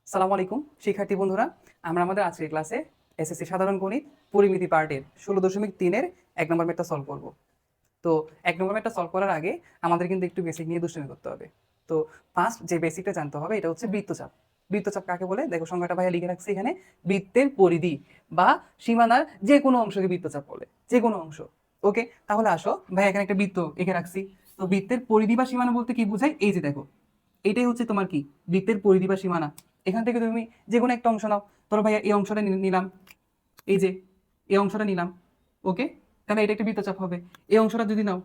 সালামু আলাইকুম শিক্ষার্থী বন্ধুরা, আমরা আমাদের আজকের ক্লাসে এসএসসি সাধারণ গণিত পরিমিতি পার্টের 16.3-এর 1 নম্বর ম্যাথটা সলভ করব। তো 1 নম্বর ম্যাথটা সলভ করার আগে আমাদের কিন্তু একটু বেসিক নিয়ে দুষ্টুমি করতে হবে। তো ফার্স্ট যে বেসিকটা জানতে হবে এটা হচ্ছে বৃত্তচাপ। বৃত্তচাপ কাকে বলে দেখো, সংজ্ঞাটা ভাইয়া লিখে রাখছি এখানে। বৃত্তের পরিধি বা সীমানার যে কোনো অংশকে বৃত্তচাপ বলে, যে কোনো অংশ। ওকে, তাহলে আসো ভাই, এখানে একটা বৃত্ত এঁকে রাখছি। তো বৃত্তের পরিধি বা সীমানা বলতে কি বোঝায়, এই যে দেখো, এটাই হচ্ছে তোমার কি বৃত্তের পরিধি বা সীমানা। এখান থেকে তুমি যে কোনো একটা অংশ নাও। ধরো ভাইয়া এই অংশটা নিলাম, এই যে এই অংশটা নিলাম। ওকে, তাহলে এটা একটা বৃত্তচাপ হবে। এই অংশটা যদি নাও,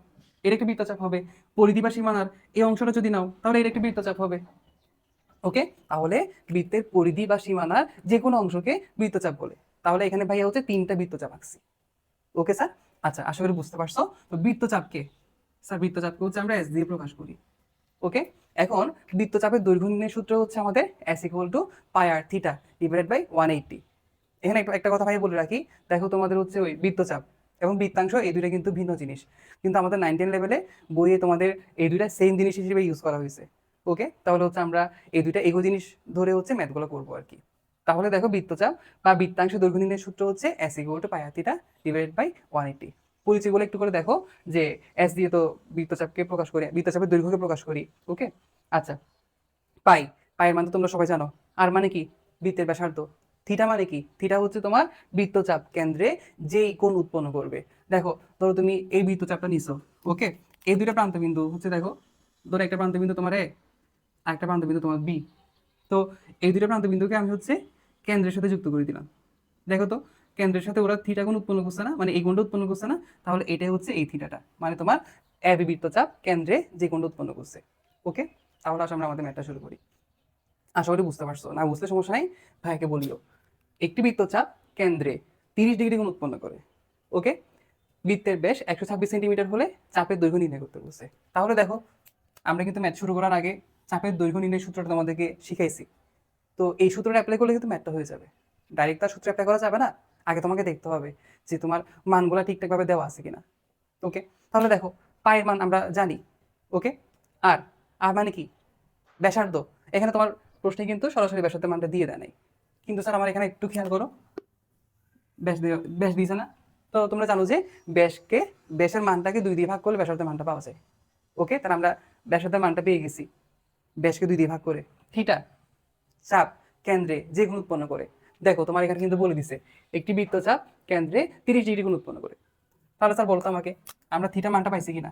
এটা একটা বৃত্তচাপ হবে। পরিধি বা সীমানার এই অংশটা যদি নাও, তাহলে এটা একটা বৃত্তচাপ হবে। ওকে, তাহলে বৃত্তের পরিধি বা সীমানার যে কোনো অংশকে বৃত্তচাপ বলে। তাহলে এখানে ভাইয়া হচ্ছে 3টা বৃত্তচাপ আঁকছি। ওকে স্যার, আচ্ছা আশা করি বুঝতে পারছো। তো বৃত্তচাপকে, স্যার বৃত্তচাপকে হচ্ছে আমরা এস দিয়ে প্রকাশ করি। ওকে, এখন বৃত্তচাপের দৈর্ঘ্য নির্ণয়ের সূত্র হচ্ছে আমাদের s = πr θ / 180। এখানে একটা কথা ভাই বলে রাখি, দেখো তোমাদের হচ্ছে ওই বৃত্তচাপ এবং বৃত্তাংশ এই দুইটা কিন্তু ভিন্ন জিনিস, কিন্তু আমাদের 9-10 লেভেলে বইয়ে তোমাদের এই দুইটা সেম জিনিস হিসেবে ইউজ করা হয়েছে। ওকে, তাহলে হচ্ছে আমরা এই দুইটা এগো জিনিস ধরে হচ্ছে ম্যাথগুলো করবো আর কি। তাহলে দেখো, বৃত্তচাপ বা বৃত্তাংশ দৈর্ঘ্য নির্ণয়ের সূত্র হচ্ছে s = πr θ / 180। পরিচয়গুলো একটু করে দেখো, যে এস দিয়ে তো বৃত্তচাপকে প্রকাশ করি, বৃত্তচাপের দৈর্ঘ্যকে প্রকাশ করি। ওকে, আচ্ছা, পাই, পায়ের মান তো তোমরা সবাই জানো। আর মানে কি, বৃত্তের ব্যাসার্ধ। থিটা মানে কি, থিটা হচ্ছে তোমার বৃত্তচাপ কেন্দ্রে যেই কোণ উৎপন্ন করবে। দেখো, ধরো তুমি এই বৃত্তচাপটা নিছো। ওকে, এই দুইটা প্রান্তবিন্দু হচ্ছে, দেখো ধরো একটা প্রান্তবিন্দু তোমার এ, আর একটা প্রান্তবিন্দু তোমার বি। তো এই দুইটা প্রান্তবিন্দুকে আমি হচ্ছে কেন্দ্রের সাথে যুক্ত করে দিলাম। দেখো তো, কেন্দ্রের সাথে ওরা থিটা কোণ উৎপন্ন করছে না, মানে এই কোণটা উৎপন্ন করছে না। তাহলে এটাই হচ্ছে এই থিটাটা, মানে তোমার এবি বৃত্তচাপ কেন্দ্রে যে কোণটা উৎপন্ন করছে। ওকে, তাহলে আসলে আমরা আমাদের ম্যাথটা শুরু করি। আশা করি বুঝতে পারছো, না বুঝতে সমস্যা নাই, ভাইকে বলিও। একটি বৃত্তচাপ কেন্দ্রে 30 ডিগ্রি কোণ উৎপন্ন করে। ওকে, বৃত্তের ব্যাস 126 সেন্টিমিটার হলে চাপের দৈর্ঘ্য নির্ণয় করতে বলছে। তাহলে দেখো, আমরা কিন্তু ম্যাথ শুরু করার আগে চাপের দৈর্ঘ্য নির্ণয়ের সূত্রটা তোমাদেরকে শিখাইছি। তো এই সূত্রটা অ্যাপ্লাই করলে কিন্তু ম্যাথটা হয়ে যাবে। ডাইরেক্ট তার সূত্র অ্যাপ্লাই করা যাবে না, আগে তোমাকে দেখতে হবে যে তোমার মানগুলা ঠিকঠাকভাবে দেওয়া আছে কিনা। ওকে, তাহলে দেখো, পায়ের মান আমরা জানি। ওকে, আর আর মানে কি, ব্যাসার্ধ। এখানে তোমার প্রশ্নে কিন্তু সরাসরি ব্যাসার্ধের মানটা দিয়ে দেয় নাই, কিন্তু স্যার আমার এখানে একটু খেয়াল করো, ব্যাস দিয়েছে না। তো তোমরা জানো যে ব্যাসকে, ব্যাসের মানটাকে 2 দিয়ে ভাগ করলে ব্যাসার্ধের মানটা পাওয়া যায়। ওকে, তাহলে আমরা ব্যাসার্ধের মানটা পেয়ে গেছি, ব্যাসকে 2 দিয়ে ভাগ করে। থিটা চাপ কেন্দ্রে যে কোণ উৎপন্ন করে। দেখো তোমার এখানে কিন্তু বলে দিছে একটি বৃত্তচাপ কেন্দ্রে 30 ডিগ্রি কোণ উৎপন্ন করে। তাহলে স্যার বলতো আমাকে, আমরা থিটা মানটা পাইছি কিনা।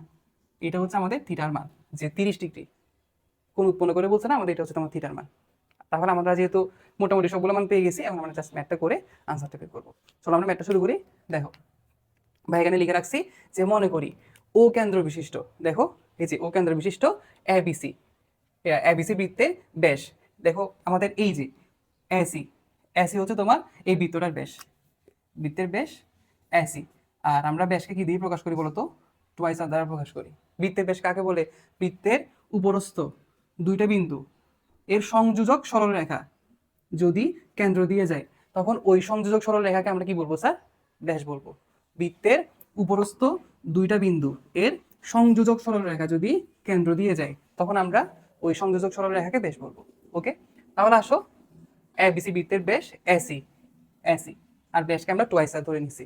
এটা হচ্ছে আমাদের থিটার মান, যে 30 ডিগ্রি কোণ উৎপন্ন করে বলছে না আমাদের, এটা হচ্ছে তোমার থিটার মান। তাহলে আমরা যেহেতু মোটামুটি সবগুলো মান পেয়ে গেছি, এখন আমরা জাস্ট ম্যাথটা করে আনসারটা বের করবো। চলো আমরা ম্যাথটা শুরু করি। দেখো ভাই, এখানে লিখে রাখছি যে মনে করি ও কেন্দ্র বিশিষ্ট, দেখো এই যে ও কেন্দ্র বিশিষ্ট এবিসি, এবিসি বৃত্তের ব্যাস। দেখো আমাদের এই যে এসি, এসি হচ্ছে তোমার এই বৃত্তটার ব্যাস, বৃত্তের ব্যাস এসি। আর আমরা ব্যাসকে কি দিয়ে প্রকাশ করি বলতো, টুয়াইস আর দ্বারা প্রকাশ করি। বৃত্তের ব্যাস কাকে বলে, বৃত্তের উপরস্থ দুইটা বিন্দু এর সংযোজক সরলরেখা যদি কেন্দ্র দিয়ে যায়, তখন ওই সংযোজক সরলরেখাকে আমরা কি বলবো স্যার, ব্যাস বলবো। বৃত্তের উপরস্থ দুইটা বিন্দু এর সংযোজক সরলরেখা যদি কেন্দ্র দিয়ে যায়, তখন আমরা ওই সংযোজক সরলরেখাকে ব্যাস বলবো। ওকে, তাহলে আসো, এবিসি বৃত্তের ব্যাস এসি, এসি আর ব্যাসকে আমরা টুয়াইস আর ধরে নিছি।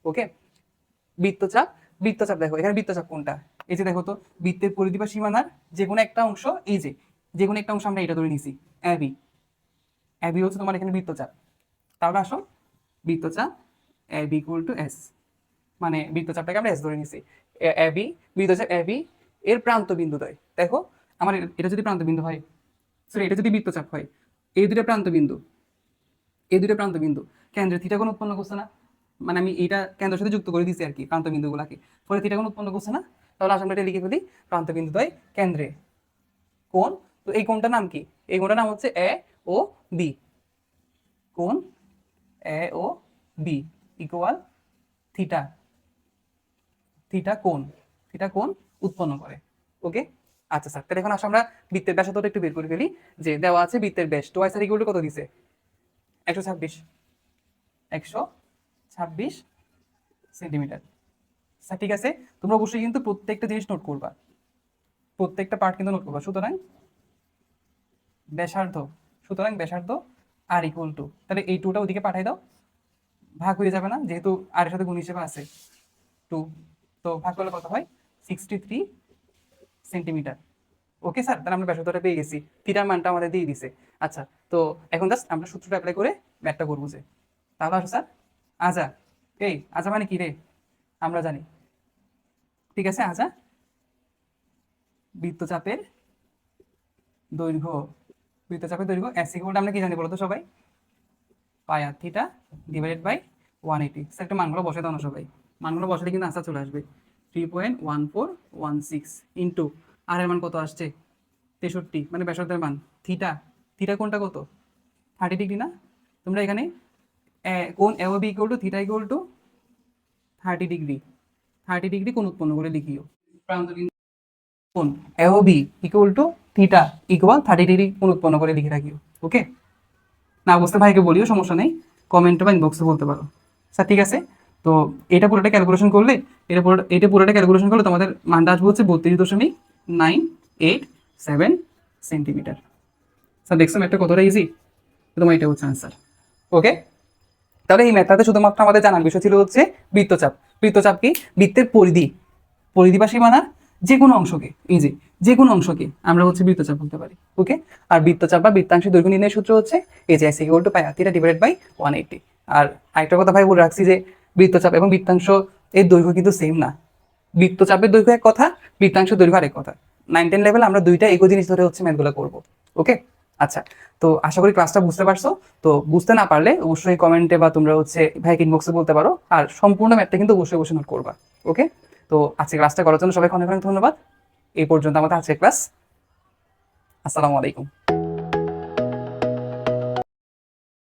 ওকে, বৃত্তচাপ, বৃত্তচাপ দেখো এখানে বৃত্তচাপ কোনটা, এই যে দেখো তো, বৃত্তের পরিধি বা সীমানার যে কোনো একটা অংশ, এই যে কোনো একটা অংশ আমরা এটা ধরে নিছি, এবি। এবি হচ্ছে তোমার এখানে বৃত্তচাপ। তাহলে আসো, বৃত্তচাপ এবি ইকুয়াল টু এস, মানে বৃত্তচাপটাকে আমরা এস ধরে নিছি। এবি, বৃত্তচাপ এবি এর প্রান্ত বিন্দুদ্বয়, দেখো আমার এটা যদি প্রান্ত বিন্দু হয়, সরি এটা যদি বৃত্তচাপ হয়, এই দুটো প্রান্ত বিন্দু, এই দুটো প্রান্ত বিন্দু কেন্দ্রে থিটা কোণ উৎপন্ন করছে না, মানে আমি এটা কেন্দ্রের সাথে যুক্ত করে দিছি আর কি প্রান্ত বিন্দুগুলাকে, ফলে থিটা কোণ উৎপন্ন করছে না। তাহলে আসলে এটা লিখে ফেলি, প্রান্ত বিন্দুদ্বয় কেন্দ্রে কোণ। তো এই কোণটার নাম কি, এই কোণটার নাম হচ্ছে এ ও বি। কোণ A O B equal theta, theta কোণ, থিটা কোণ উৎপন্ন করে। ওকে, আচ্ছা স্যার, তাহলে এখন আসলে আমরা বৃত্তের ব্যাসার্ধটা একটু বের করে ফেলি। যে দেওয়া আছে বৃত্তের ব্যাস টুয়াইস আর ইকুয়াল টু কত দিছে, 126, 126 সেন্টিমিটার। স্যার ঠিক আছে, তোমরা অবশ্যই কিন্তু প্রত্যেকটা জিনিস নোট করবা, প্রত্যেকটা পার্ট কিন্তু নোট করবা। সুতরাং ব্যাসার্ধ সুতরাং ব্যাসার্ধ আর ইকুয়াল টু, তাহলে এই টুটা ওদিকে পাঠাই দাও, ভাগ হয়ে যাবে না যেহেতু আর এর সাথে গুণ হিসেবে আছে 2, তো ভাগ করলে কত হয় 63 সেন্টিমিটার। ওকে স্যার, তাহলে আমরা ব্যাসার্ধটা পেয়ে গেছি, থিটার মানটা আমাদের দিয়ে দিছে। আচ্ছা, তো এখন জাস্ট আমরা সূত্রটা অ্যাপ্লাই করে ম্যাথটা করবো যে, তাহলে আসো স্যার। আজা, এই আজা মানে কি রে, আমরা জানি, ঠিক আছে। আজা বৃত্তচাপের দৈর্ঘ্য, বৃত্তচাপের দৈর্ঘ্য এস ইকুয়াল আমরা কি জানি বলো তো সবাই, পাই আর থিটা ডিভাইডেড বাই 180। স্যার একটা মানগুলো বসে দাও না সবাই, মানগুলো বসালে কিন্তু আনসার চলে আসবে। 3.1416 ইন্টু আর এর মান কত আসছে 63, মানে ব্যাসার্ধের মান। থিটা, থিটা কোনটা কত 30 ডিগ্রি না, তোমরা এখানে কোন A O B equal to theta equal to 30 degree, 30 degree কোণ উৎপন্ন করে লিখিও। কোণ A O B equal to theta equal 30 degree কোণ উৎপন্ন করে লিখে রাখিও। ওকে, না বুঝতে ভাইকে বলিও, সমস্যা নেই, কমেন্টে বা ইনবক্সে বলতে পারো। স্যার ঠিক আছে, তো এটা পুরোটা ক্যালকুলেশন করলে, এটা পুরোটা ক্যালকুলেশন করলে তোমাদের মানটা আসবে হচ্ছে 32.987 সেন্টিমিটার। স্যার দেখছো ম্যাথটা কতটা ইজি, তোমার এটা হচ্ছে আনসার। ওকে, তাহলে এই ম্যাথটাতে শুধুমাত্র আমাদের জানার বিষয় ছিল হচ্ছে বৃত্তচাপ। বৃত্তচাপ কি, বৃত্তের পরিধি, পরিধি বা সীমানার যে কোনো অংশকে, এই যে কোনো অংশকে আমরা হচ্ছে বৃত্তচাপ বলতে পারি। ওকে, আর বৃত্তচাপ বা বৃত্তাংশের দৈর্ঘ্য নির্ণয়ের সূত্র হচ্ছে এই যে এস ইকুয়াল টু পাই আর থিটা ডিভাইডেড বাই 180। আর আরেকটা কথা ভাই বলে রাখছি যে বৃত্তচাপ এবং বৃত্তাংশ এর দৈর্ঘ্য কিন্তু সেম না, বৃত্তচাপের দৈর্ঘ্য এক কথা, বৃত্তাংশের দৈর্ঘ্য আরেক কথা। 9-10 লেভেল আমরা দুইটা একই জিনিস ধরে হচ্ছে ম্যাথগুলো করবো। ওকে, আচ্ছা, তো আশা করি ক্লাসটা বুঝতে পারছো। তো বুঝতে না পারলে অবশ্যই কমেন্টে বা তোমরা হচ্ছে ভাইকে ইনবক্সে বলতে পারো, আর সম্পূর্ণ ম্যাথটা কিন্তু অবশ্যই অবশ্যই নোট করবা। ওকে, তো আজকে ক্লাসটা করার জন্য সবাইকে অনেক অনেক ধন্যবাদ। এই পর্যন্ত আমাদের আজকের ক্লাস। আসসালামু আলাইকুম।